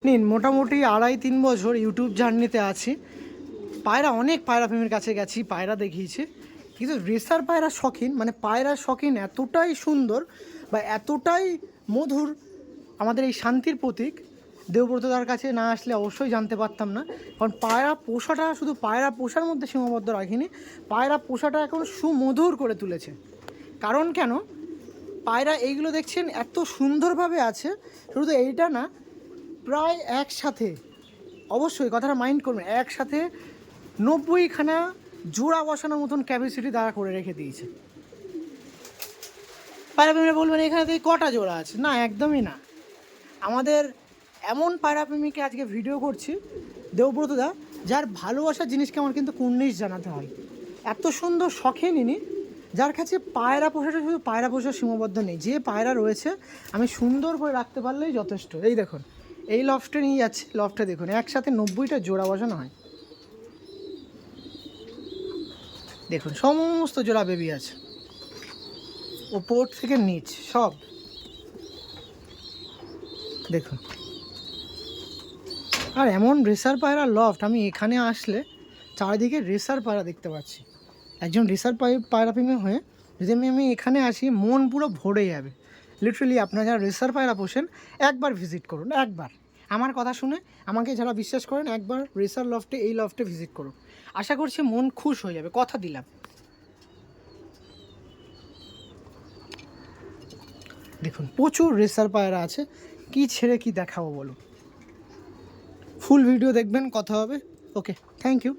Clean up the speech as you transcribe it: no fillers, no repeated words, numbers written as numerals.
নিন মোটামুটি 2.5-3 বছর ইউটিউব জার্নিতে আছি। পায়রা অনেক পায়রা প্রেমীর কাছে গেছি, পায়রা দেখিয়েছে, কিন্তু রেসার পায়রা শখিন মানে পায়রা শখিন এতটাই সুন্দর বা এতটাই মধুর, আমাদের এই শান্তির প্রতীক দেবব্রতদার কাছে না আসলে অবশ্যই জানতে পারতাম না। কারণ পায়রা পোষাটা শুধু পায়রা পোষার মধ্যে সীমাবদ্ধ রাখিনি, পায়রা পোষাটা এখন সুমধুর করে তুলেছে। কারণ কেন, পায়রা এইগুলো দেখছেন এত সুন্দরভাবে আছে, শুধু এইটা না, প্রায় একসাথে, অবশ্যই কথাটা মাইন্ড করবেন, একসাথে 90খানা জোড়া বসানোর মতন ক্যাপাসিটি তারা করে রেখে দিয়েছে। পায়রা প্রেমীরা বলবেন এখানে থেকে কটা জোড়া আছে, না একদমই না। আমাদের এমন পায়রা প্রেমীকে আজকে ভিডিও করছি দেবব্রতদা, যার ভালোবাসার জিনিসকে আমার কিন্তু কুর্নিশ জানাতে হয়। এত সুন্দর শখে নিনি, যার কাছে পায়রা পোষাটা শুধু পায়রা পোষার সীমাবদ্ধ নেই, যে পায়রা রয়েছে আমি সুন্দর করে রাখতে পারলেই যথেষ্ট। এই দেখুন, এই লফটে নিয়ে যাচ্ছে, লফটে দেখুন একসাথে 90টা জোড়া বসানো হয়। দেখুন সমস্ত জোড়া বেবি আছে, ওপর থেকে নিচ সব দেখুন। আর এমন রেসার পায়রা লফট, আমি এখানে আসলে চারিদিকে রেসার পায়রা দেখতে পাচ্ছি। একজন রেসার পায়রা প্রেমী হয়ে যদি আমি এখানে আসি, মন পুরো ভরে যাবে। লিটারেলি আপনারা যারা রেসার পায়রা পোষেন একবার ভিজিট করুন, একবার আমার কথা শুনে, আমাকে যারা বিশ্বাস করেন একবার রেসার লফটে, এই লফটে ভিজিট করুন, আশা করছি মন খুশ হয়ে যাবে, কথা দিলাম। দেখুন প্রচুর রেসার পায়রা আছে, কি ছেড়ে কি দেখাবো বলুন। ফুল ভিডিও দেখবেন, কথা হবে। ওকে, থ্যাংক ইউ।